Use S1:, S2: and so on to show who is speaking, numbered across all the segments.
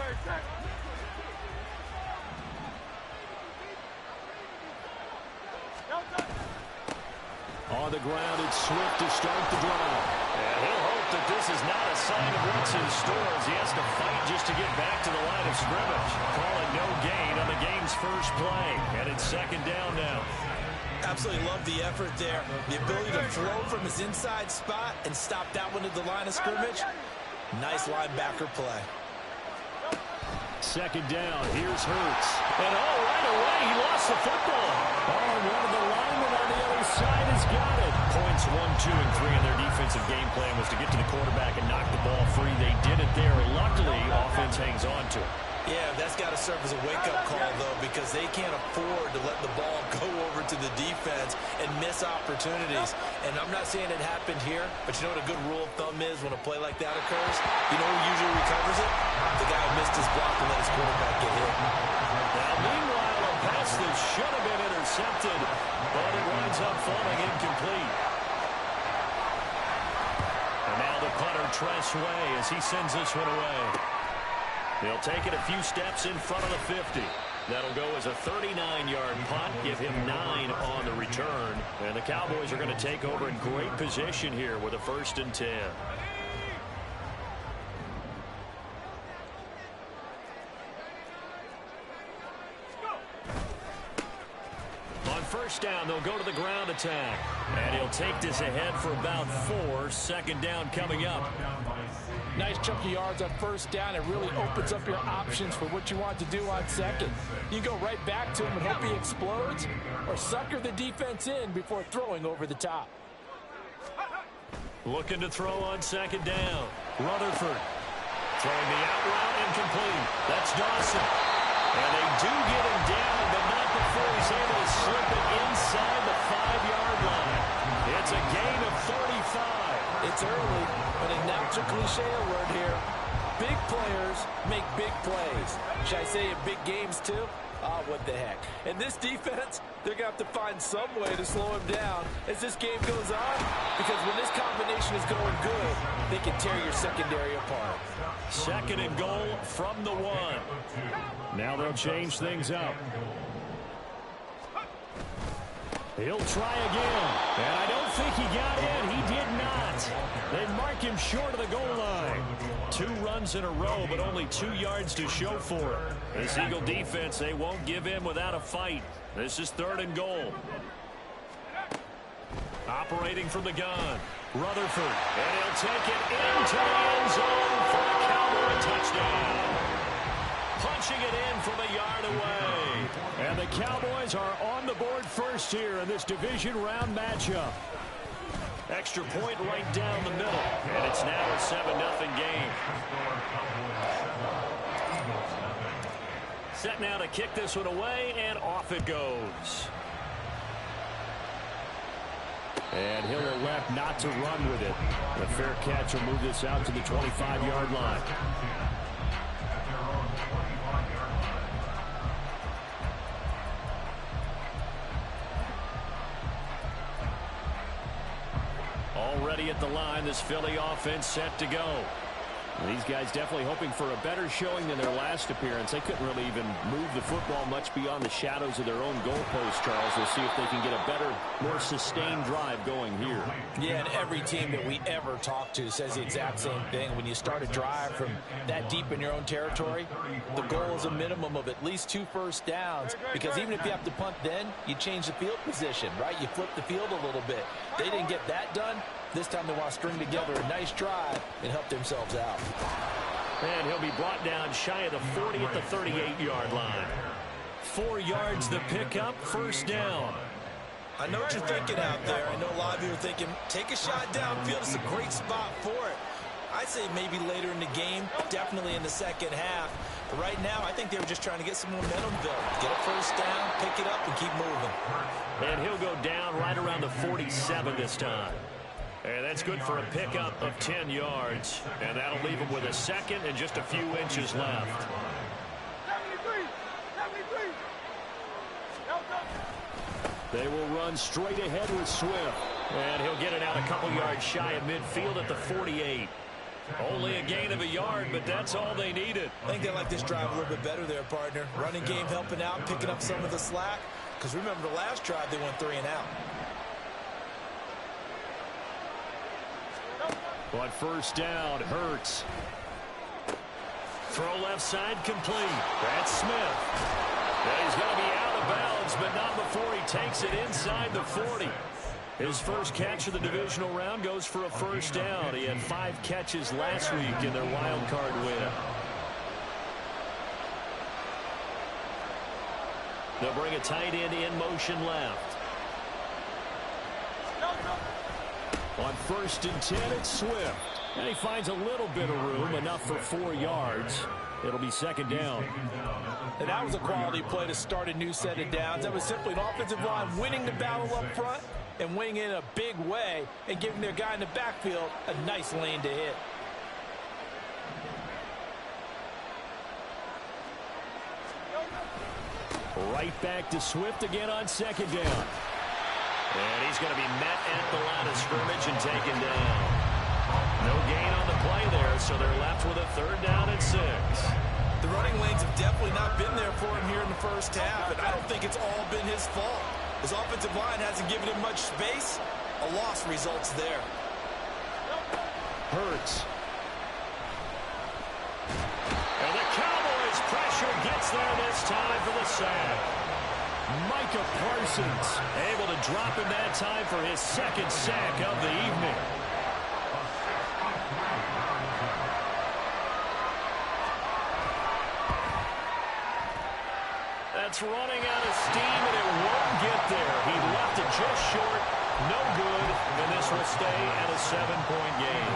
S1: On the ground, it's Swift to start the drive.
S2: And he'll hope that this is not a sign of what's in store as he has to fight just to get back to the line of scrimmage. Call it no gain on the game's first play. And it's second down now.
S3: Absolutely love the effort there. The ability to throw from his inside spot and stop that one at the line of scrimmage. Nice linebacker play.
S1: Second down. Here's Hurts.
S2: And right away, he lost the football.
S1: And one of the linemen on the other side has got it.
S2: Points 1, 2, and 3 in their defensive game plan was to get to the quarterback and knock the ball free. They did it there. Luckily, offense hangs on to it.
S3: Yeah, that's got to serve as a wake-up call, though, because they can't afford to let the ball go over to the defense and miss opportunities. And I'm not saying it happened here, but you know what a good rule of thumb is when a play like that occurs? You know who usually recovers it? The guy who missed his block and let his quarterback get hit.
S2: Now, meanwhile, a pass that should have been intercepted, but it winds up falling incomplete. And now the punter, Tress Way, as he sends this one away. He'll take it a few steps in front of the 50. That'll go as a 39-yard punt, give him 9 on the return. And the Cowboys are going to take over in great position here with a 1st and 10. On first down, they'll go to the ground attack. And he'll take this ahead for about 4. Second down coming up.
S4: Nice chunky yards on first down. It really opens up your options for what you want to do on second. You go right back to him and hope he explodes, or sucker the defense in before throwing over the top.
S2: Looking to throw on second down. Rutherford throwing the out route incomplete. That's Dawson. And they do get him down, but not before he's able to slip it inside the 5-yard line. It's a gain of 35.
S4: It's early, but announcer cliche alert here. Big players make big plays. Should I say in big games too? Ah, what the heck. And this defense, they're going to have to find some way to slow him down as this game goes on, because when this combination is going good, they can tear your secondary apart.
S2: Second and goal from the 1.
S1: Now they'll change things up. He'll try again. And I don't think he got in. He did not. They mark him short of the goal line.
S2: 2 runs in a row, but only 2 yards to show for it. This Eagle defense, they won't give in without a fight. This is 3rd and goal. Operating from the gun, Rutherford. And he'll take it into the end zone for a Cowboy touchdown. Punching it in from a yard away.
S1: And the Cowboys are on the board first here in this division round matchup.
S2: Extra point right down the middle. And it's now a 7-0 game. Set now to kick this one away, and off it goes.
S1: And he'll elect not to run with it. The fair catch will move this out to the 25-yard line.
S2: Already at the line, this Philly offense set to go.
S1: These guys definitely hoping for a better showing than their last appearance. They couldn't really even move the football much beyond the shadows of their own goalpost, Charles. We'll see if they can get a better, more sustained drive going here.
S4: Yeah, and every team that we ever talk to says the exact same thing. When you start a drive from that deep in your own territory, the goal is a minimum of at least 2 first downs, because even if you have to punt then, you change the field position, right? You flip the field a little bit. They didn't get that done. This time they want to string together a nice drive and help themselves out.
S2: And he'll be brought down shy of the 40 at the 38-yard line. 4 yards the pickup, first down.
S3: I know what you're thinking out there. I know a lot of you are thinking, take a shot downfield. It's a great spot for it. I'd say maybe later in the game, definitely in the second half. But right now, I think they were just trying to get some momentum built. Get a first down, pick it up, and keep moving.
S2: And he'll go down right around the 47 this time. And that's good for a pickup of 10 yards. And that'll leave him with a second and just a few inches left.
S1: They will run straight ahead with Swift.
S2: And he'll get it out a couple yards shy of midfield at the 48. Only a gain of a yard, but that's all they needed.
S3: I think they like this drive a little bit better there, partner. Running game helping out, picking up some of the slack. Because remember, the last drive, they went 3 and out.
S1: But first down, Hurts.
S2: Throw left side complete. That's Smith. And he's going to be out of bounds, but not before he takes it inside the 40. His first catch of the divisional round goes for a first down. He had 5 catches last week in their wild card win. They'll bring a tight end in motion left. On 1st and 10, it's Swift. And he finds a little bit of room, enough for 4 yards. It'll be second down.
S4: And that was a quality play to start a new set of downs. That was simply an offensive line winning the battle up front and winning in a big way and giving their guy in the backfield a nice lane to hit.
S1: Right back to Swift again on second down.
S2: And he's going to be met at the line of scrimmage and taken down. No gain on the play there, so they're left with a 3rd down and 6.
S3: The running lanes have definitely not been there for him here in the first half, and I don't think it's all been his fault. His offensive line hasn't given him much space. A loss results there.
S1: Hurts.
S2: And the Cowboys pressure gets there this time for the sack.
S1: Micah Parsons
S2: Able to drop him that time for his 2nd sack of the evening. That's running out of steam, and it won't get there. He left it just short. No good, and this will stay at a 7-point game.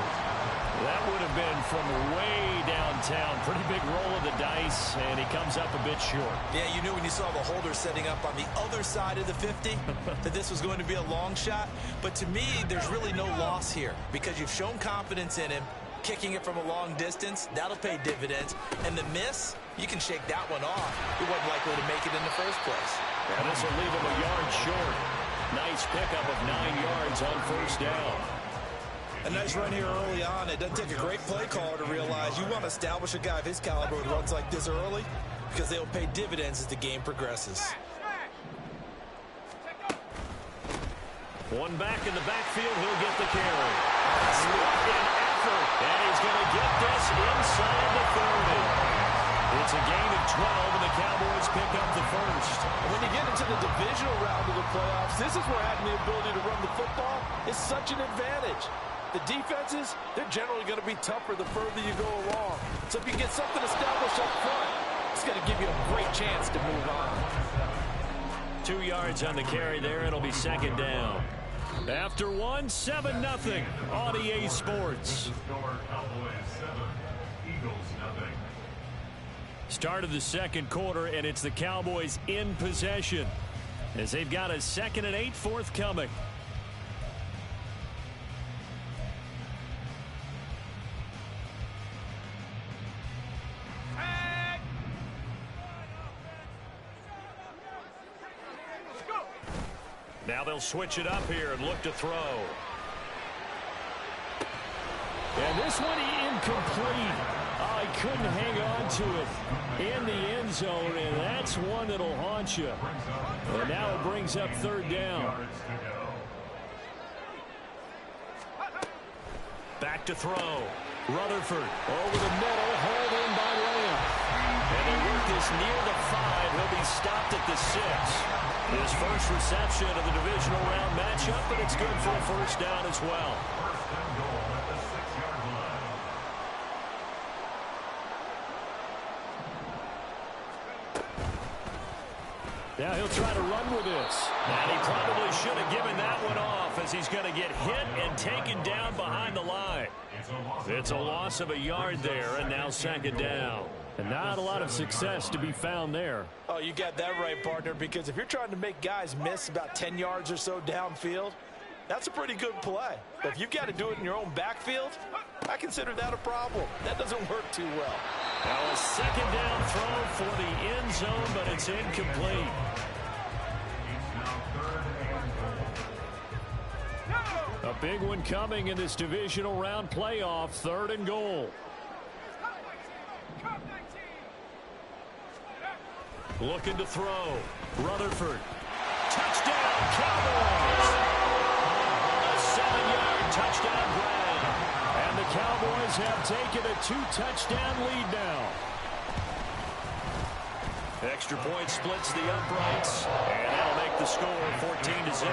S2: That would have been from way downtown. Pretty big roll of the dice, and he comes up a bit short.
S3: Yeah, you knew when you saw the holder setting up on the other side of the 50 that this was going to be a long shot. But to me, there's really no loss here because you've shown confidence in him. Kicking it from a long distance, that'll pay dividends. And the miss, you can shake that one off. He wasn't likely to make it in the first place.
S2: And this will leave him a yard short. Nice pickup of 9 yards on 1st down.
S3: A nice run here early on. It doesn't take a great play caller to realize you want to establish a guy of his caliber who runs like this early because they'll pay dividends as the game progresses.
S2: One back in the backfield, he'll get the carry. What an effort. And he's going to get this inside the 30. It's a gain of 12, and the Cowboys pick up the first.
S4: When you get into the divisional round of the playoffs, this is where having the ability to run the football is such an advantage. The defenses, they're generally going to be tougher the further you go along. So if you get something established up front, it's going to give you a great chance to move on.
S2: 2 yards on the carry there. It'll be second down.
S1: after 7-0 on EA Sports. Start of the second quarter, and it's the Cowboys in possession as they've got a 2nd and 8 forthcoming.
S2: Now they'll switch it up here and look to throw.
S1: And this one incomplete. Oh, he couldn't hang on to it in the end zone, and that's one that'll haunt you. And now it brings up 3rd down.
S2: Back to throw.
S1: Rutherford over the middle, hauled in by Lamb.
S2: And they work this near the 5. He'll be stopped at the 6. His first reception of the divisional round matchup, but it's good for a first down as well.
S1: Now he'll try to run with this.
S2: And he probably should have given that one off as he's going to get hit and taken down behind the line. It's a loss of a yard there, and now 2nd down.
S1: And not a lot of success to be found there.
S4: Oh, you got that right, partner, because if you're trying to make guys miss about 10 yards or so downfield, that's a pretty good play. But if you've got to do it in your own backfield, I consider that a problem. That doesn't work too well.
S2: Now a 2nd down throw for the end zone, but it's incomplete.
S1: A big one coming in this divisional round playoff. 3rd and goal.
S2: Looking to throw. Rutherford. Touchdown, Cowboys! A 7-yard touchdown grab.
S1: And the Cowboys have taken a 2-touchdown lead now.
S2: Extra point splits the uprights, and that'll make the score 14-0.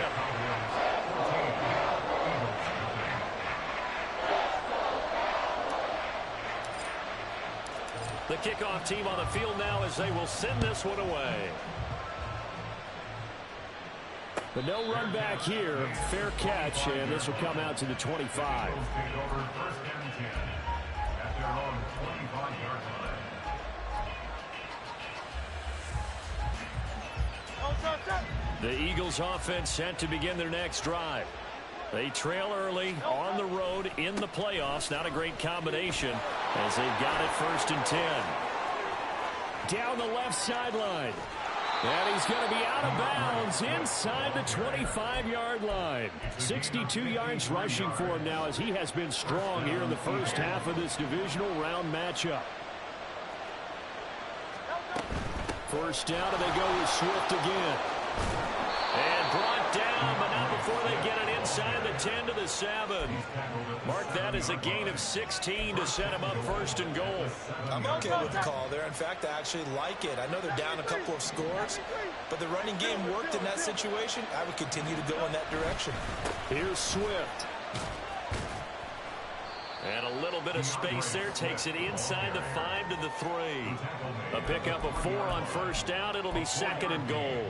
S2: The kickoff team on the field now as they will send this one away.
S1: But no run back here. Fair catch, and this will come out to the 25. The Eagles offense set to begin their next drive. They trail early on the road in the playoffs. Not a great combination as they've got it 1st and 10. Down the left sideline. And he's going to be out of bounds inside the 25-yard line. 62 yards rushing for him now as he has been strong here in the first half of this divisional round matchup. First down, and they go with Swift again. And brought down, but not before they get it inside the 10 to the 7. Mark that as a gain of 16 to set him up 1st and goal.
S3: I'm okay with the call there. In fact, I actually like it. I know they're down a couple of scores, but the running game worked in that situation. I would continue to go in that direction.
S1: Here's Swift.
S2: And a little bit of space there. Takes it inside the 5 to the 3. A pickup of 4 on 1st down. It'll be 2nd and goal.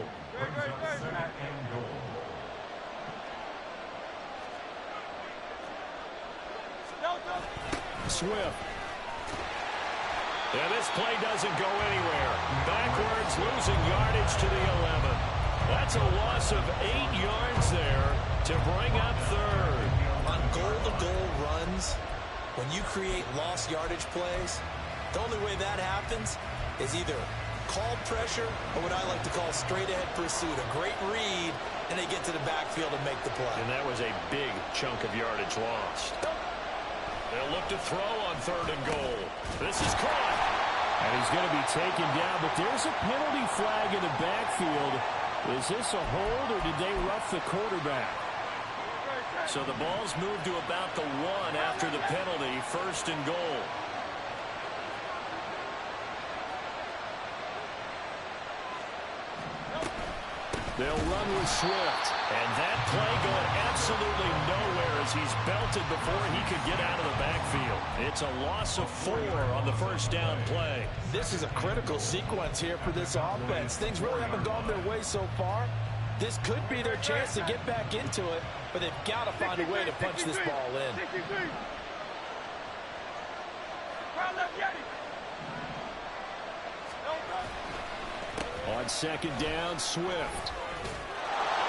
S1: Swift.
S2: And this play doesn't go anywhere. Backwards, losing yardage to the 11. That's a loss of 8 yards there to bring up 3rd.
S3: On goal-to-goal runs, when you create lost yardage plays, the only way that happens is either called pressure or what I like to call straight-ahead pursuit. A great read, and they get to the backfield and make the play.
S2: And that was a big chunk of yardage lost. They'll look to throw on 3rd and goal. This is caught.
S1: And he's going to be taken down, but there's a penalty flag in the backfield. Is this a hold, or did they rough the quarterback?
S2: So the ball's moved to about the 1 after the penalty. 1st and goal.
S1: They'll run with Swift.
S2: And that play going absolutely nowhere as he's belted before he could get out of the backfield. It's a loss of 4 on the 1st down play.
S4: This is a critical sequence here for this offense. Things really haven't gone their way so far. This could be their chance to get back into it, but they've got to find a way to punch this ball in.
S1: On 2nd down, Swift.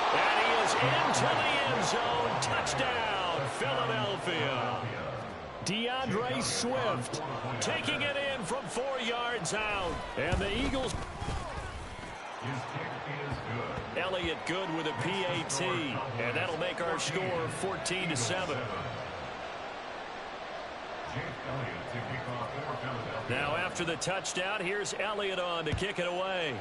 S2: And he is into the end zone. Touchdown, Philadelphia.
S1: DeAndre Swift
S2: Taking it in from 4 yards out.
S1: and the Eagles.
S2: Elliott good with a PAT. And that'll make our score 14-7. Now after the touchdown, here's Elliott on to kick it away.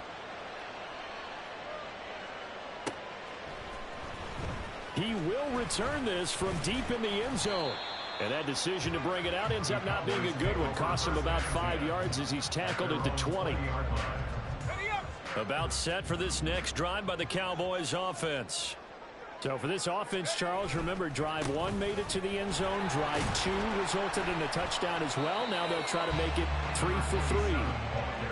S1: He will return this from deep in the end zone. And that decision to bring it out ends up not being a good one. Cost him about 5 yards as he's tackled at the 20.
S2: About set for this next drive by the Cowboys offense.
S1: So for this offense, Charles, remember drive 1 made it to the end zone. Drive 2 resulted in a touchdown as well. Now they'll try to make it 3 for 3.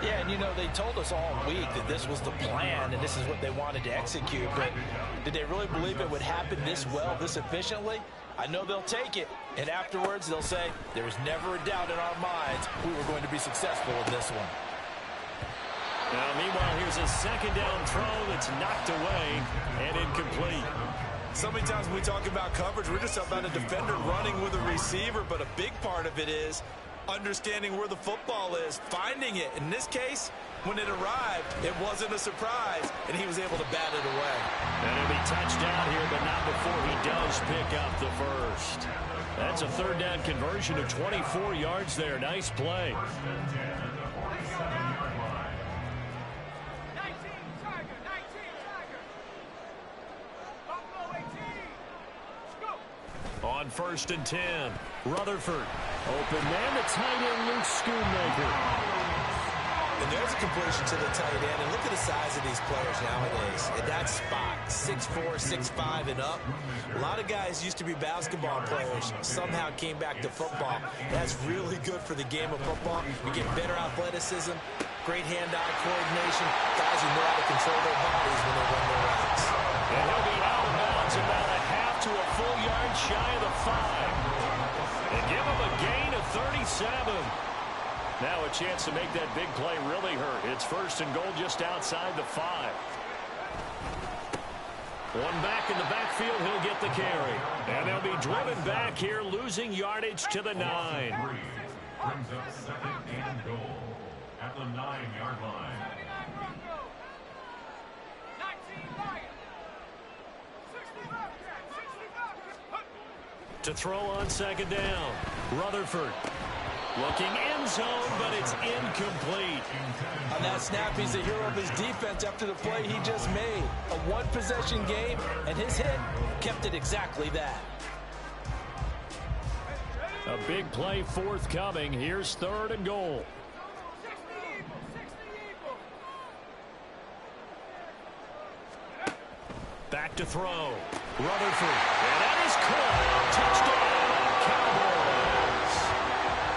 S4: Yeah, and you know, they told us all week that this was the plan and this is what they wanted to execute. But did they really believe it would happen this well, this efficiently? I know they'll take it. And afterwards, they'll say, there was never a doubt in our minds we were going to be successful in this one.
S2: Now, meanwhile, here's a 2nd down throw that's knocked away and incomplete.
S3: So many times when we talk about coverage, we're just about a defender running with a receiver, but a big part of it is understanding where the football is, finding it. In this case, when it arrived, it wasn't a surprise, and he was able to bat it away.
S2: And he'll be touched out here, but not before he does pick up the first. That's a third down conversion of 24 yards there. Nice play. On 1st and 10, Rutherford. Open man, the tight end, Luke Schoonmaker.
S3: And there's a completion to the tight end. And look at the size of these players nowadays. At that spot, 6'4", 6'5", and up. A lot of guys used to be basketball players. Somehow came back to football. That's really good for the game of football. You get better athleticism, great hand-eye coordination. Guys who know how to control their bodies when they run their routes.
S2: And he'll be out of bounds about a half to a full yard shy of the 5. And give him a gain of 37. Now a chance to make that big play really hurt. It's 1st and goal just outside the 5. One back in the backfield, he'll get the carry. And they'll be driven back here, losing yardage to the 9.
S5: Brings up 2nd and goal at the 9-yard line.
S2: To throw on 2nd down, Rutherford. Looking end zone, but it's incomplete.
S4: On that snap, he's the hero of his defense after the play he just made. A one-possession game, and his hit kept it exactly that.
S2: A big play forthcoming. Here's 3rd and goal. Back to throw. Rutherford. And that is caught. Touchdown, Cowboys.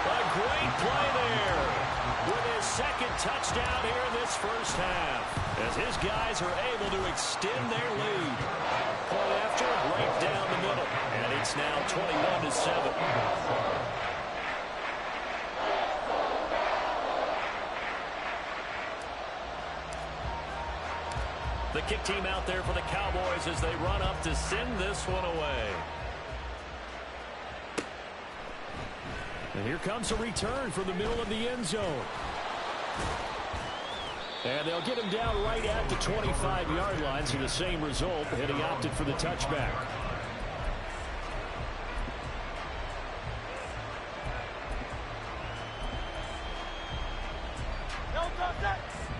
S2: A great play there with his 2nd touchdown here in this first half, as his guys are able to extend their lead. Play after, right down the middle. And it's now 21-7. The kick team out there for the Cowboys as they run up to send this one away. And here comes a return from the middle of the end zone. And they'll get him down right at the 25-yard line, so the same result, and he opted for the touchback.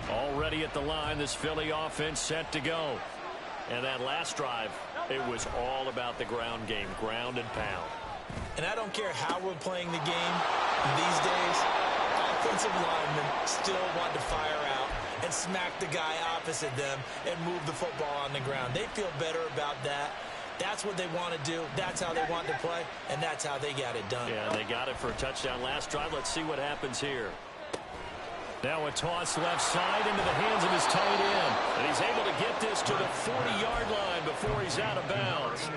S2: Already at the line, this Philly offense set to go. And that last drive, it was all about the ground game, ground and pound.
S3: And I don't care how we're playing the game these days, offensive linemen still want to fire out and smack the guy opposite them and move the football on the ground. They feel better about that. That's what they want to do. That's how they want to play, and that's how they got it done.
S2: Yeah, they got it for a touchdown last drive. Let's see what happens here. Now a toss left side into the hands of his tight end. And he's able to get this to the 40-yard line before he's out of bounds.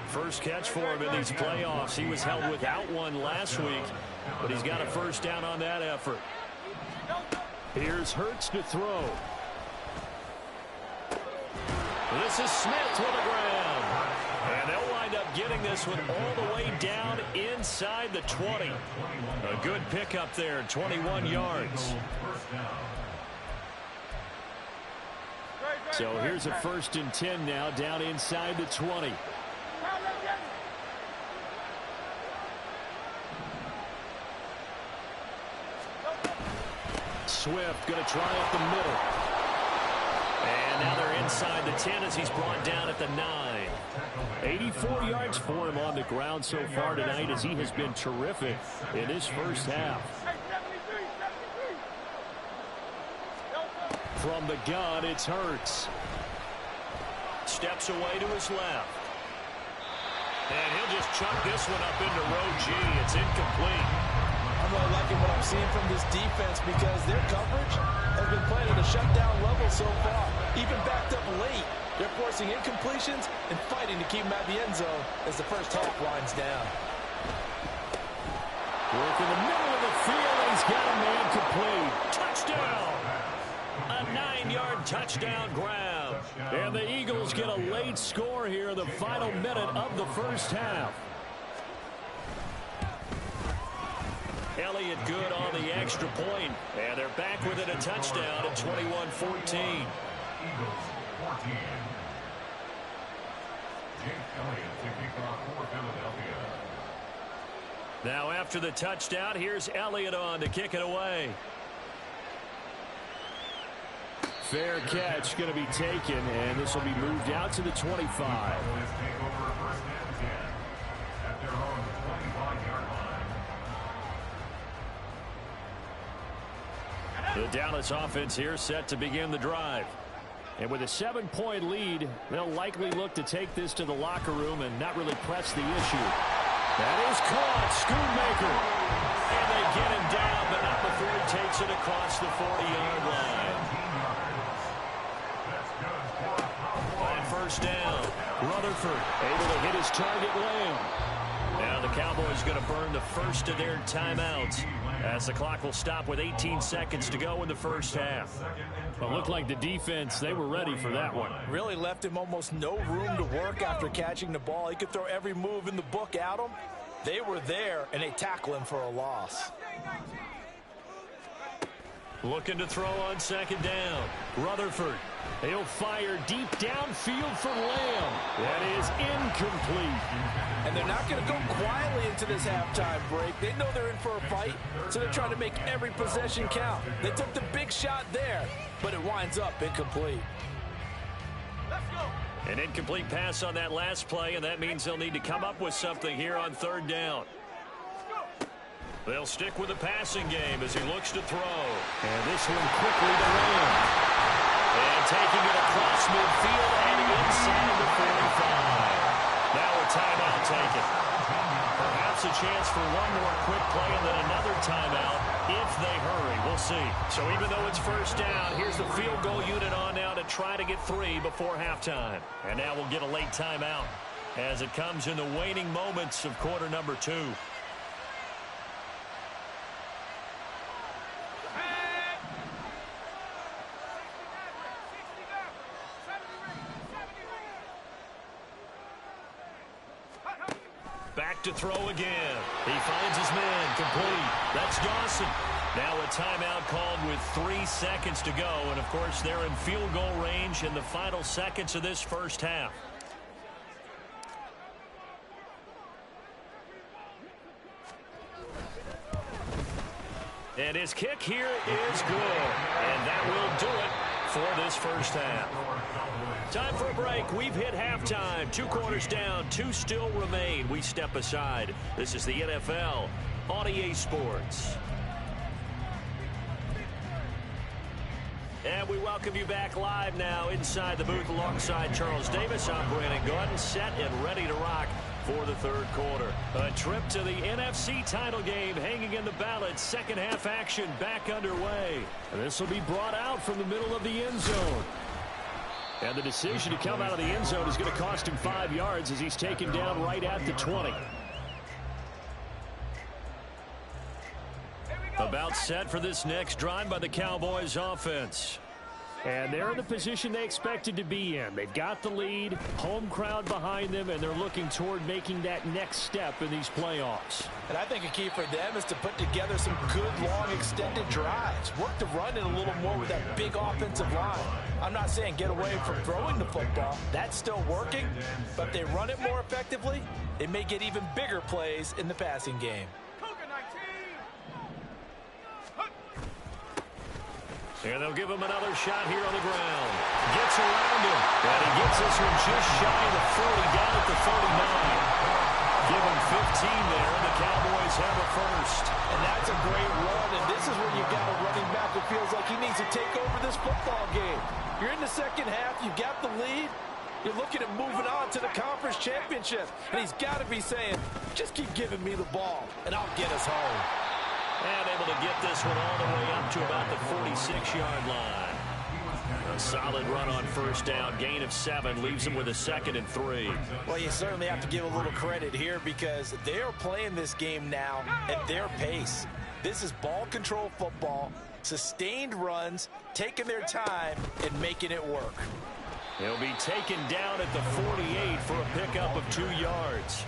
S2: First catch for him in these playoffs. He was held without one last week, but he's got a first down on that effort. Here's Hurts to throw. This is Smith with the ground. And they'll wind up getting this one all the way down inside the 20. A good pickup there, 21 yards. So here's a 1st and 10 now, down inside the 20. Swift going to try up the middle. And now they're inside the 10 as he's brought down at the 9. 84 yards for him on the ground so far tonight, as he has been terrific in his first half. From the gun, it's Hurts. Steps away to his left. And he'll just chuck this one up into row G. It's incomplete.
S4: I'm really liking what I'm seeing from this defense because their coverage has been playing at a shutdown level so far. Even backed up late, they're forcing incompletions and fighting to keep them out of the end zone as the first half winds down.
S2: Work in the middle of the field, and he's got a man complete. Touchdown! A 9-yard touchdown grab. And the Eagles get a late score here in the final minute of the first half. Elliott good on the extra point, and they're back within a touchdown at 21-14.
S5: Eagles 14. Jake Elliott to kick off for Philadelphia.
S2: Now after the touchdown, here's Elliott on to kick it away.
S1: Fair catch going to be taken, and this will be moved out to the 25.
S2: The Dallas offense here set to begin the drive.
S1: And with a 7-point lead, they'll likely look to take this to the locker room and not really press the issue. That is caught. Schoonmaker.
S2: And they get him down, but not before he takes it across the 40-yard line. On first down, Rutherford able to hit his target lane. Now the Cowboys going to burn the first of their timeouts as the clock will stop with 18 seconds to go in the first half.
S1: Well, it looked like the defense, they were ready for that one.
S4: Really left him almost no room to work after catching the ball. He could throw every move in the book at him. They were there, and they tackle him for a loss.
S2: Looking to throw on second down. Rutherford.
S1: He'll fire deep downfield for Lamb. That is incomplete.
S4: And they're not going to go quietly into this halftime break. They know they're in for a fight, so they're trying to make every possession count. They took the big shot there, but it winds up incomplete.
S2: An incomplete pass on that last play, and that means they'll need to come up with something here on third down. They'll stick with the passing game as he looks to throw.
S1: And this one quickly to Lamb.
S2: And taking it across midfield and inside the 45. Now a timeout taken. Perhaps a chance for one more quick play and then another timeout if they hurry. We'll see. So even though it's first down, here's the field goal unit on now to try to get 3 before halftime. And now we'll get a late timeout as it comes in the waning moments of quarter number 2. Back to throw again. He finds his man complete. That's Dawson. Now a timeout called with 3 seconds to go. And, of course, they're in field goal range in the final seconds of this first half. And his kick here is good. And that will do it for this first half. Time for a break. We've hit halftime. 2 quarters down. 2 still remain. We step aside. This is the NFL on EA Sports. And we welcome you back live now inside the booth alongside Charles Davis. I'm Brandon Gordon, set and ready to rock for the third quarter. A trip to the NFC title game hanging in the balance. Second half action back underway.
S1: And this will be brought out from the middle of the end zone. And the decision to come out of the end zone is going to cost him 5 yards as he's taken down right at the 20.
S2: About set for this next drive by the Cowboys offense.
S1: And they're in the position they expected to be in. They've got the lead, home crowd behind them, and they're looking toward making that next step in these playoffs.
S4: And I think a key for them is to put together some good, long, extended drives. Work the run in a little more with that big offensive line. I'm not saying get away from throwing the football. That's still working. But if they run it more effectively, they may get even bigger plays in the passing game.
S2: And they'll give him another shot here on the ground. Gets around him. And he gets this one just shy of the 40, down at the 49. Give him 15 there, and the Cowboys have a first.
S4: And that's a great run, and this is where you've got a running back who feels like he needs to take over this football game. You're in the second half. You've got the lead. You're looking at moving on to the conference championship. And he's got to be saying, just keep giving me the ball, and I'll get us home.
S2: And able to get this one all the way up to about the 46-yard line. A solid run on first down. Gain of 7 leaves them with a 2nd and 3.
S4: Well, you certainly have to give a little credit here because they're playing this game now at their pace. This is ball control football, sustained runs, taking their time, and making it work.
S2: He'll be taken down at the 48 for a pickup of 2 yards.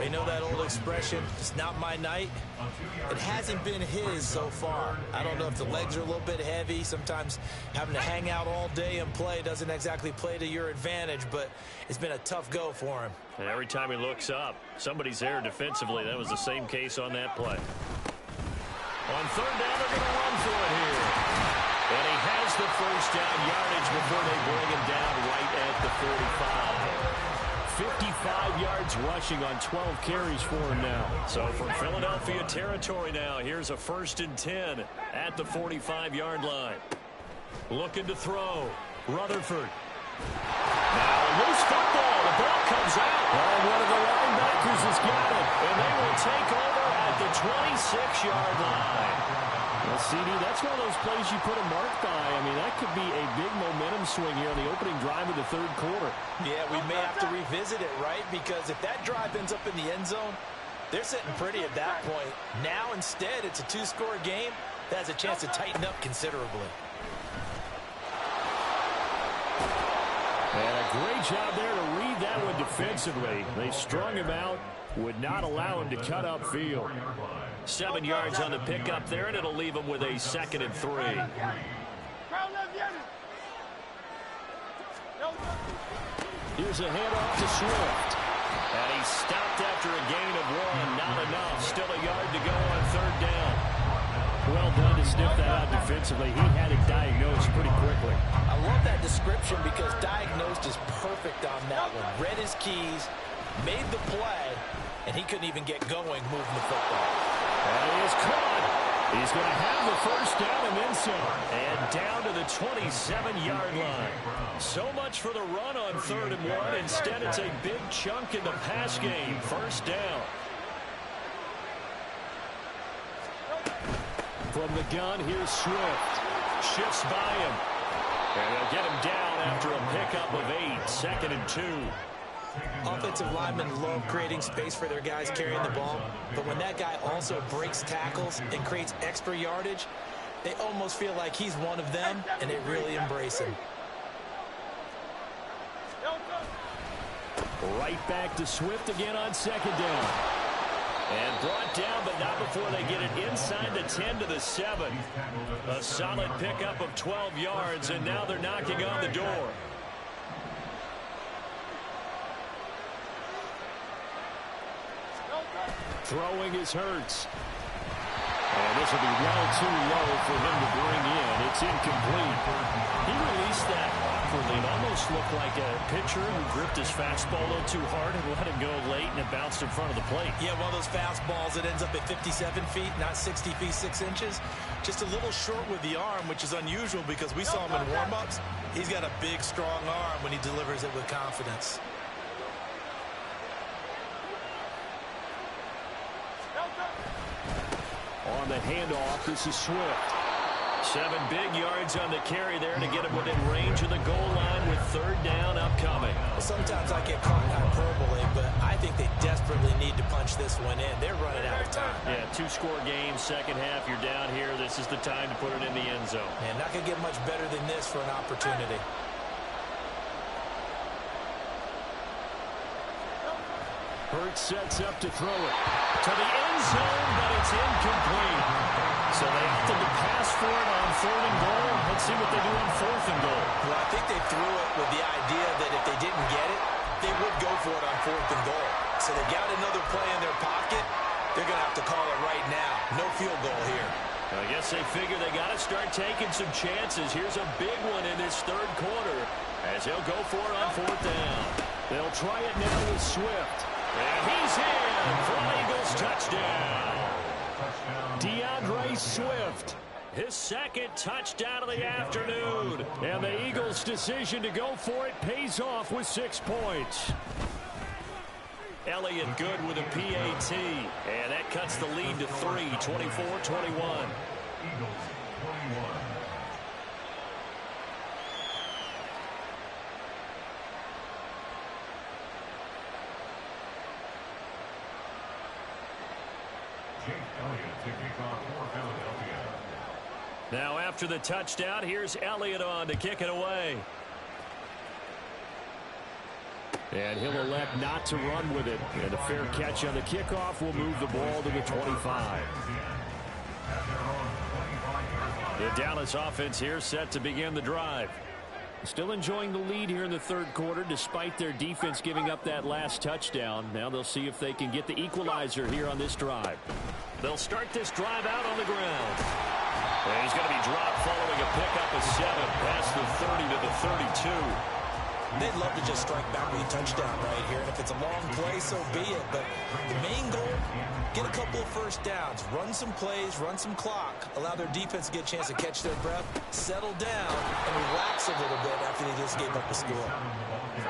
S3: You know that old expression, it's not my night? It hasn't been his so far. I don't know if the legs are a little bit heavy. Sometimes having to hang out all day and play doesn't exactly play to your advantage, but it's been a tough go for him.
S2: And every time he looks up, somebody's there defensively. That was the same case on that play. On third down, they're going to run for it here. And he has the first down yardage before they bring him down right at the 45. 55 yards rushing on 12 carries for him now. So from Philadelphia territory now, here's a 1st and 10 at the 45-yard line. Looking to throw. Rutherford. Now loose football. The ball comes out.
S1: And one of the linebackers has got it.
S2: And they will take over at the 26-yard line.
S1: Well, CD, that's one of those plays you put a mark by. I mean, that could be a big momentum swing here on the opening drive of the third quarter.
S3: Yeah, we may have to revisit it, right? Because if that drive ends up in the end zone, they're sitting pretty at that point. Now, instead, it's a 2-score game. That has a chance to tighten up considerably.
S1: And a great job there to read that one defensively. They strung him out, would not allow him to cut upfield.
S2: 7 yards on the pickup there, and it'll leave him with a 2nd and 3.
S1: Here's a handoff to Swift.
S2: And he's stopped after a gain of 1. Not enough. Still a yard to go on third down.
S1: Well done to sniff that out defensively. He had it diagnosed pretty quickly.
S3: I love that description because diagnosed is perfect on that one. Read his keys, made the play, and he couldn't even get going moving the football.
S1: And he is caught. He's going to have the first down and then some.
S2: And down to the 27-yard line. So much for the run on 3rd and 1. Instead, it's a big chunk in the pass game. First down.
S1: From the gun, here's Swift.
S2: Shifts by him. And they'll get him down after a pickup of 8. 2nd and 2.
S3: Offensive linemen love creating space for their guys carrying the ball, but when that guy also breaks tackles and creates extra yardage, they almost feel like he's one of them, and they really embrace him.
S1: Right back to Swift again on 2nd down.
S2: And brought down, but not before they get it inside the 10 to the 7. A solid pickup of 12 yards, and now they're knocking on the door.
S1: Throwing is Hurts. And this will be well too low for him to bring in. It's incomplete.
S2: He released that awkwardly. It almost looked like a pitcher who gripped his fastball a little too hard and let it go late, and it bounced in front of the plate.
S3: Yeah, one of those fastballs that ends up at 57 feet, not 60 feet, 6 inches. Just a little short with the arm, which is unusual because we saw him in warm-ups. He's got a big, strong arm when he delivers it with confidence.
S1: On the handoff, this is Swift.
S2: 7 big yards on the carry there to get him within range of the goal line with 3rd down upcoming.
S3: Sometimes I get caught in hyperbole, but I think they desperately need to punch this one in. They're running out of time.
S2: Yeah, 2-score game, second half, you're down here. This is the time to put it in the end zone.
S3: And not going to get much better than this for an opportunity.
S1: Hurts sets up to throw it.
S2: To the end zone, but it's incomplete. So they opted to pass for it on 3rd and goal. Let's see what they do on 4th and goal.
S3: Well, I think they threw it with the idea that if they didn't get it, they would go for it on 4th and goal. So they got another play in their pocket. They're going to have to call it right now. No field goal here.
S2: I guess they figure they got to start taking some chances. Here's a big one in this 3rd quarter as they'll go for it on 4th down.
S1: They'll try it now with Swift.
S2: And he's in for an Eagles touchdown.
S1: DeAndre Swift.
S2: His 2nd touchdown of the afternoon.
S1: And the Eagles' decision to go for it pays off with 6 points.
S2: Elliott good with a PAT. And that cuts the lead to 3, 24-21.
S5: Eagles 21.
S2: Now after the touchdown, here's Elliott on to kick it away.
S1: And he'll elect not to run with it. And a fair catch on the kickoff will move the ball to the 25.
S2: The Dallas offense here set to begin the drive.
S1: Still enjoying the lead here in the third quarter despite their defense giving up that last touchdown. Now they'll see if they can get the equalizer here on this drive.
S2: They'll start this drive out on the ground. And he's going to be dropped following a pickup of 7 past the 30 to the 32.
S4: They'd love to just strike back with a touchdown right here. And if it's a long play, so be it. But the main goal, get a couple of first downs, run some plays, run some clock, allow their defense to get a chance to catch their breath, settle down, and relax a little bit after they just gave up a score.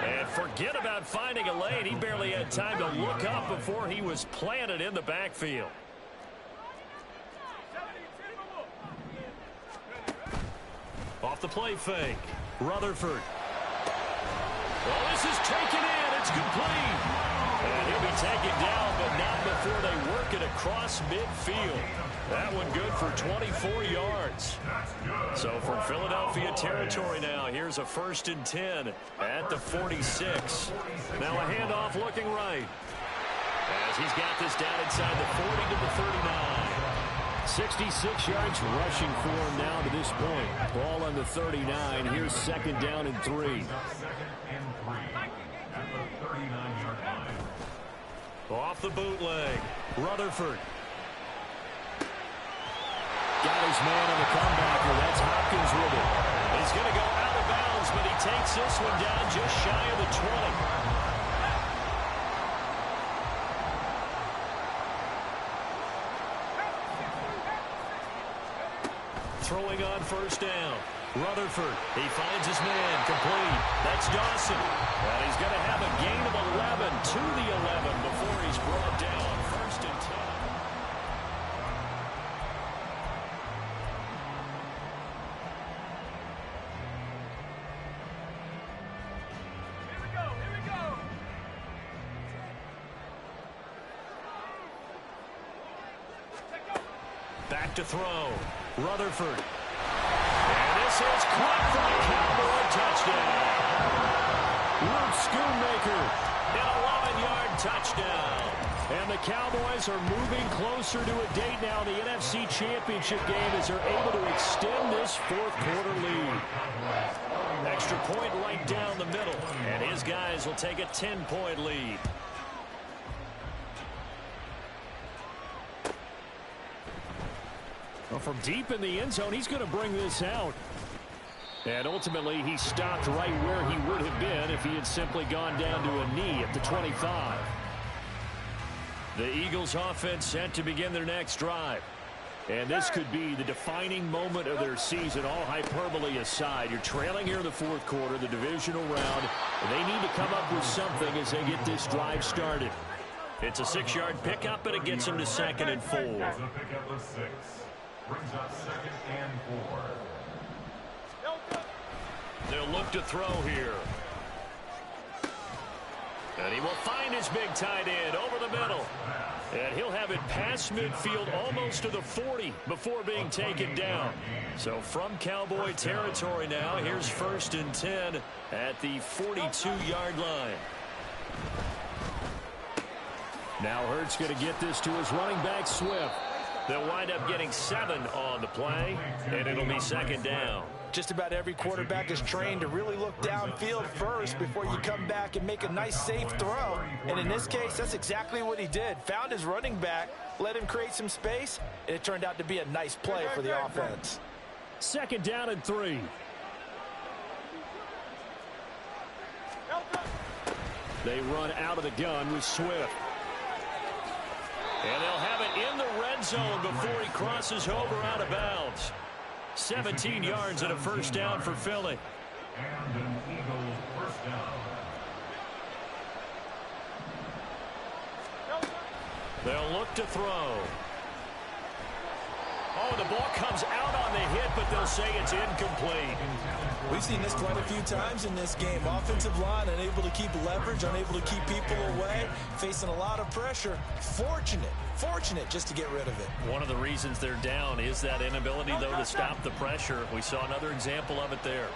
S2: And forget about finding a lane. He barely had time to look up before he was planted in the backfield. Off the play fake, Rutherford. Well, this is taken in. It's complete. And he'll be taken down, but not before they work it across midfield. That one good for 24 yards. So from Philadelphia territory now, here's a 1st and 10 at the 46. Now a handoff looking right. As he's got this down inside the 40 to the 39.
S1: 66 yards rushing for him now to this point. Ball on the 39. Here's 2nd down and 3.
S2: Off the bootleg, Rutherford.
S1: Got his man on the comebacker. That's Hopkins with it.
S2: He's going to go out of bounds, but he takes this one down just shy of the 20. Throwing on 1st down. Rutherford, he finds his man, complete. That's Dawson. And he's going to have a gain of 11 to the 11 before he's brought down. 1st and 10.
S5: Here we go.
S2: Back to throw. Rutherford. And this is caught for a Cowboy touchdown.
S1: Luke Schoonmaker.
S2: An 11-yard touchdown.
S1: And the Cowboys are moving closer to a date now in the NFC Championship game as they're able to extend this 4th quarter lead.
S2: Extra point right down the middle. And his guys will take a 10-point lead.
S1: Well, from deep in the end zone, he's going to bring this out. And ultimately, he stopped right where he would have been if he had simply gone down to a knee at the 25.
S2: The Eagles offense set to begin their next drive.
S1: And this could be the defining moment of their season, all hyperbole aside. You're trailing here in the 4th quarter, the divisional round. And they need to come up with something as they get this drive started.
S2: It's a 6-yard pickup, and it gets him to 2nd and 4.
S5: Pickup of 6. Brings up 2nd and 4.
S2: They'll look to throw here. And he will find his big tight end over the middle. And he'll have it past midfield almost to the 40 before being taken down. So from Cowboy territory now, here's 1st and 10 at the 42-yard line.
S1: Now Hurts going to get this to his running back, Swift.
S2: They'll wind up getting 7 on the play, and it'll be 2nd down.
S4: Just about every quarterback is trained to really look downfield first before you come back and make a nice, safe throw. And in this case, that's exactly what he did. Found his running back, let him create some space, and it turned out to be a nice play for the offense.
S1: 2nd down and 3. They run out of the gun with Swift.
S2: And they'll have it in the red zone before he crosses over out of bounds. 17 yards and a 1st down for Philly.
S5: And an Eagle 1st down.
S2: They'll look to throw. Oh, the ball comes out on the hit, but they'll say it's incomplete.
S3: We've seen this quite a few times in this game. Offensive line unable to keep leverage, unable to keep people away, facing a lot of pressure. Fortunate just to get rid of it.
S2: One of the reasons they're down is that inability, though, to stop the pressure. We saw another example of it there.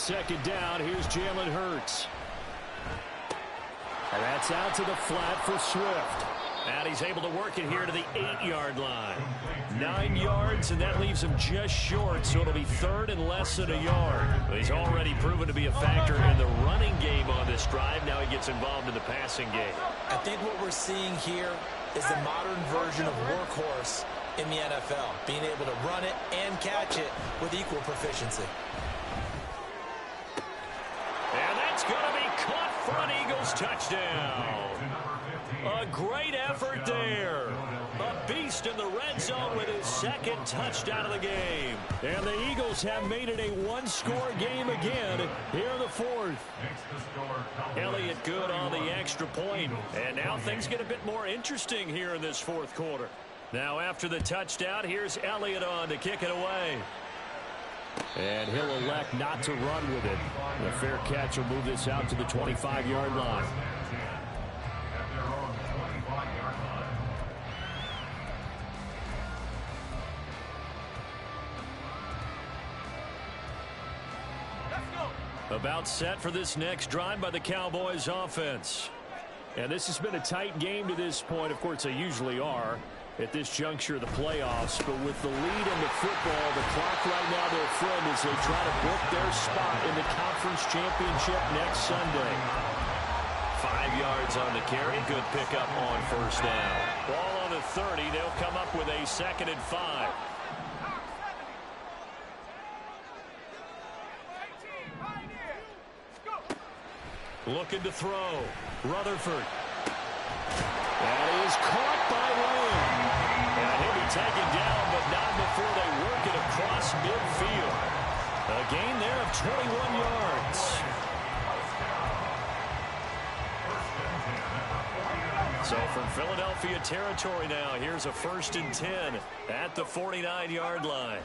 S1: second down. Here's Jalen Hurts. And that's out to the flat for Swift.
S2: And he's able to work it here to the 8-yard line. 9 yards, and that leaves him just short, so it'll be third and less than a yard. He's already proven to be a factor in the running game on this drive. Now he gets involved in the passing game.
S3: I think what we're seeing here is the modern version of workhorse in the NFL, being able to run it and catch it with equal proficiency.
S2: And that's going to be caught for an Eagles touchdown. A great effort there. A beast in the red zone with his second touchdown of the game.
S1: And the Eagles have made it a one-score game again here in the fourth.
S2: Elliott good on the extra point. And now things get a bit more interesting here in this fourth quarter. Now after the touchdown, here's Elliott on to kick it away.
S1: And he'll elect not to run with it. The fair catch will move this out to the 25-yard line.
S2: About set for this next drive by the Cowboys offense.
S1: And this has been a tight game to this point. Of course, they usually are at this juncture of the playoffs. But with the lead in the football, the clock right now their friend as they try to book their spot in the conference championship next Sunday.
S2: 5 yards on the carry. Good pickup on first down. Ball on the 30. They'll come up with a 2nd and 5. Looking to throw. Rutherford.
S1: That is caught by Lamb.
S2: And he'll be taken down, but not before they work it across midfield. A gain there of 21 yards. So from Philadelphia territory now, here's a 1st and 10 at the 49-yard line.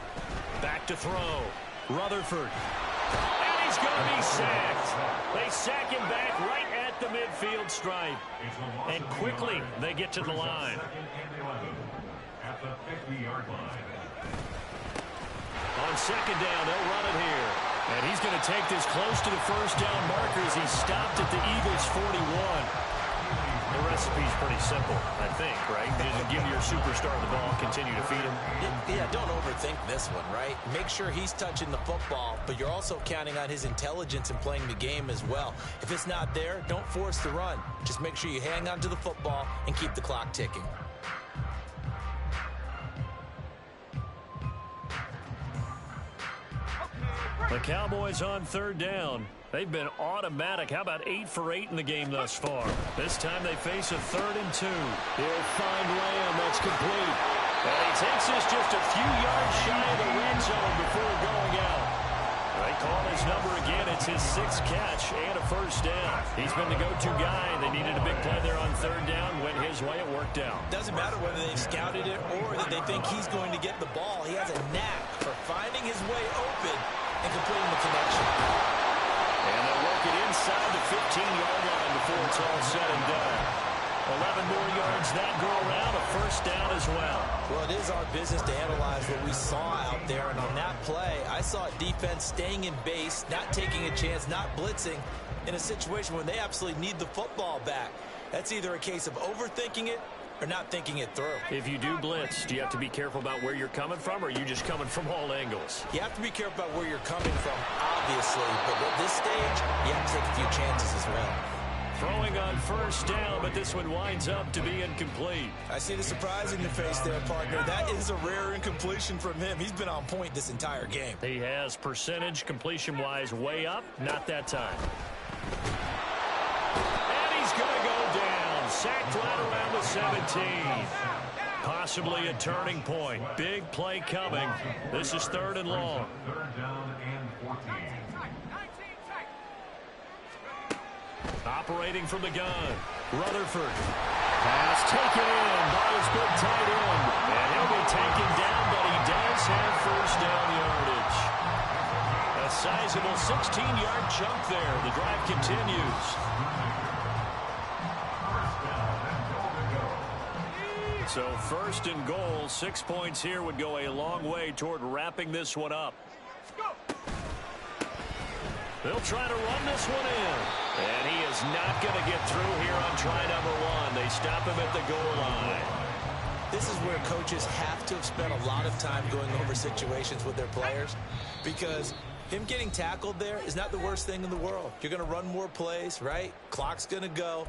S2: Back to throw. Rutherford. He's going to be sacked. They sack him back right at the midfield stripe. And quickly, they get to the line.
S5: At the 50-yard line.
S2: On 2nd down, they'll run it here. And he's going to take this close to the first down marker as he stopped at the Eagles' 41. The recipe's pretty simple, I think, right? Just give your superstar the ball, continue to feed him.
S3: Yeah, don't overthink this one, right? Make sure he's touching the football, but you're also counting on his intelligence in playing the game as well. If it's not there, don't force the run. Just make sure you hang on to the football and keep the clock ticking.
S2: The Cowboys on 3rd down. They've been automatic. How about 8 for 8 in the game thus far? This time they face a 3rd and 2.
S1: He'll find Lamb. That's complete.
S2: And he takes this just a few yards shy of the red zone before going out. They call his number again. It's his 6th catch and a first down. He's been the go-to guy. They needed a big play there on 3rd down. Went his way. It worked out.
S3: Doesn't matter whether they've scouted it or that they think he's going to get the ball. He has a knack for finding his way open and completing the connection.
S2: And they'll work it inside the 15-yard line before it's all said and done. 11 more yards that go around, a first down as well.
S3: Well, it is our business to analyze what we saw out there, and on that play, I saw a defense staying in base, not taking a chance, not blitzing, in a situation when they absolutely need the football back. That's either a case of overthinking it or not thinking it through.
S2: If you do blitz, do you have to be careful about where you're coming from, or are you just coming from all angles?
S3: You have to be careful about where you're coming from, obviously, but at this stage, you have to take a few chances as well.
S2: Throwing on first down, but this one winds up to be incomplete.
S3: I see the surprise in your face there, partner. That is a rare incompletion from him. He's been on point this entire game.
S2: He has percentage completion-wise way up, not that time. And he's going to go down. Sacked right around the 17. Possibly a turning point. Big play coming. This is 3rd and long.
S5: 3rd down and 14.
S2: Operating from the gun. Rutherford.
S1: Pass taken in by his big tight end.
S2: And he'll be taken down, but he does have first down yardage. A sizable 16-yard chunk there. The drive continues. So 1st and goal, 6 points here would go a long way toward wrapping this one up. They'll try to run this one in. And he is not going to get through here on try number one. They stop him at the goal line.
S3: This is where coaches have to have spent a lot of time going over situations with their players, because him getting tackled there is not the worst thing in the world. You're going to run more plays, right? Clock's going to go.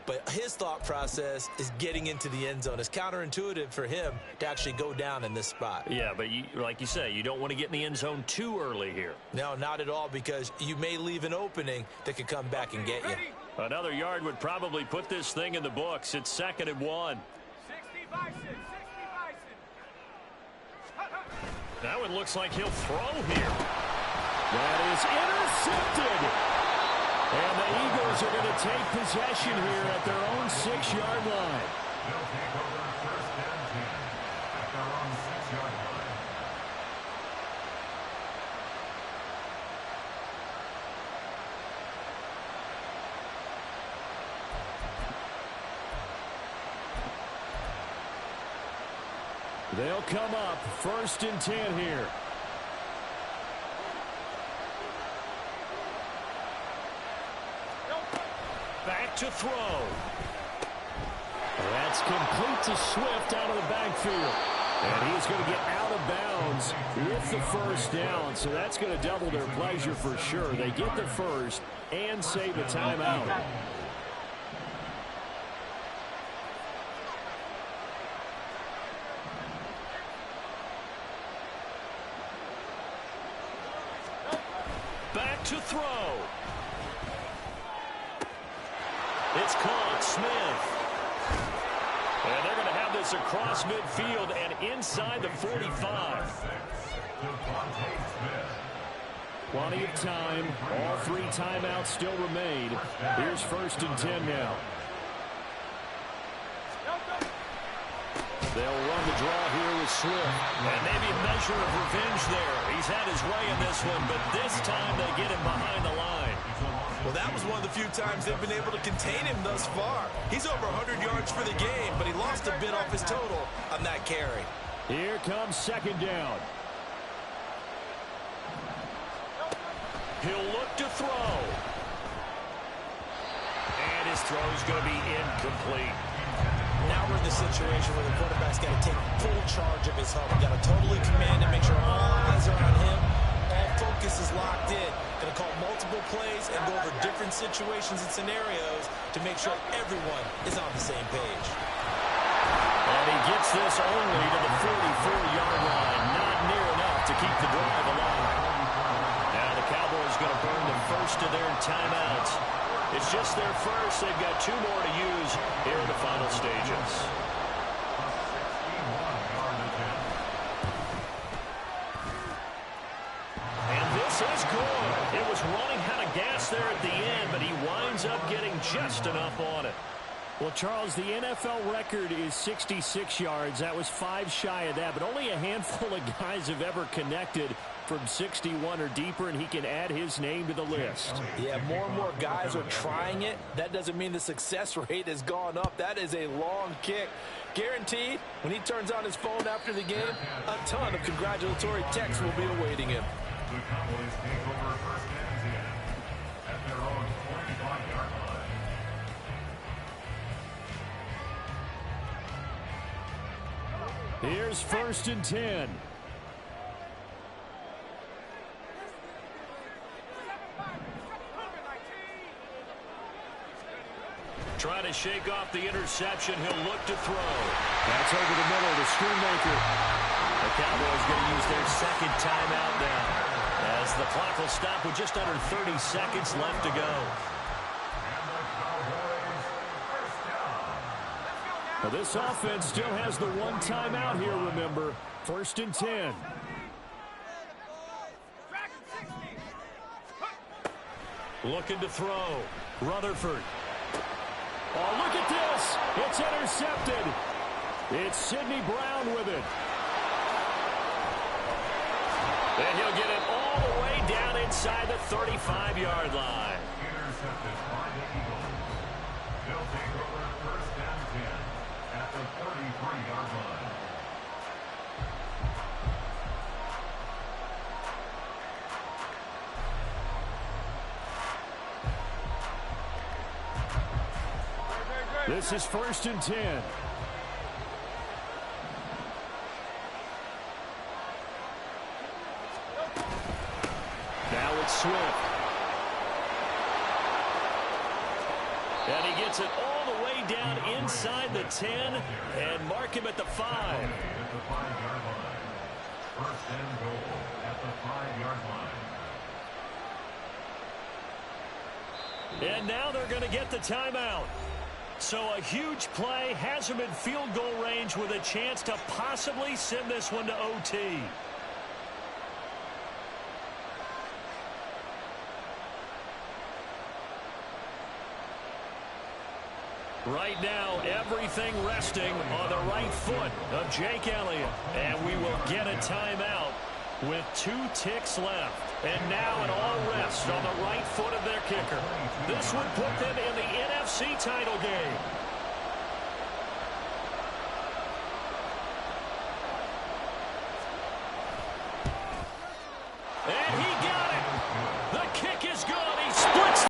S3: But his thought process is getting into the end zone. It's counterintuitive for him to actually go down in this spot.
S2: Yeah, but like you say, you don't want to get in the end zone too early here.
S3: No, not at all, because you may leave an opening that could come back and get you.
S2: Another yard would probably put this thing in the books. It's 2nd and 1. Now it looks like he'll throw here.
S1: That is intercepted. And the Eagles are going to take possession here at their own 6-yard line.
S5: They'll take over 1st and 10 at their own 6-yard line.
S1: They'll come up 1st and 10 here.
S2: Back to throw.
S1: That's complete to Swift out of the backfield. And he's going to get out of bounds with the first down. So that's going to double their pleasure for sure. They get the first and save a timeout.
S2: Back to throw. It's caught. Smith. And they're going to have this across midfield and inside the 45.
S1: Plenty of time. All 3 timeouts still remain. Here's 1st and 10 now. They'll run the draw here with Swift.
S2: And maybe a measure of revenge there. He's had his way in this one, but this time they get him behind the line.
S3: Well, that was one of the few times they've been able to contain him thus far. He's over 100 yards for the game, but he lost a bit off his total on that carry.
S1: Here comes 2nd down.
S2: He'll look to throw. And his throw's going to be incomplete.
S4: Now we're in the situation where the quarterback's got to take full charge of his home. Got to totally command and make sure all eyes are on him. All focus is locked in. Going to call multiple plays and go over different situations and scenarios to make sure everyone is on the same page.
S2: And he gets this only to the 44-yard line. Not near enough to keep the drive alive. Now the Cowboys going to burn the first of their timeouts. It's just their first. They've got 2 more to use here in the final stages. And this is good. It was running out of gas there at the end, but he winds up getting just enough on it.
S1: Well, Charles, the NFL record is 66 yards. That was 5 shy of that, but only a handful of guys have ever connected from 61 or deeper, and he can add his name to the list.
S4: Yeah, more and more guys are trying it. That doesn't mean the success rate has gone up. That is a long kick. Guaranteed, when he turns on his phone after the game, a ton of congratulatory texts will be awaiting him.
S5: The Cowboys take over 1st and 10 at their own 45-yard line.
S1: Here's 1st and 10.
S2: Trying to shake off the interception. He'll look to throw.
S1: That's over the middle to Schoonmaker.
S2: The Cowboys going to use their 2nd timeout now, as the clock will stop with just under 30 seconds left to go.
S1: Well, this offense still has the 1 timeout here, remember. 1st and 10.
S2: Looking to throw. Rutherford.
S1: Oh, look at this. It's intercepted. It's Sidney Brown with it.
S2: And he'll get it all the way down inside the 35-yard line.
S5: Intercepted by the Eagles. They'll take over 1st and 10 at the 33-yard line.
S2: This is 1st and 10.
S1: Now it's Swift.
S2: And he gets it all the way down inside the 10 and mark him at the 5.
S5: At the 5-yard line. 1st and goal at the 5-yard line.
S2: And now they're going to get the timeout. So a huge play has them in field goal range with a chance to possibly send this one to OT. Right now, everything resting on the right foot of Jake Elliott. And we will get a timeout with 2 ticks left. And now it all rests on the right foot of their kicker. This would put them in the NFC title game.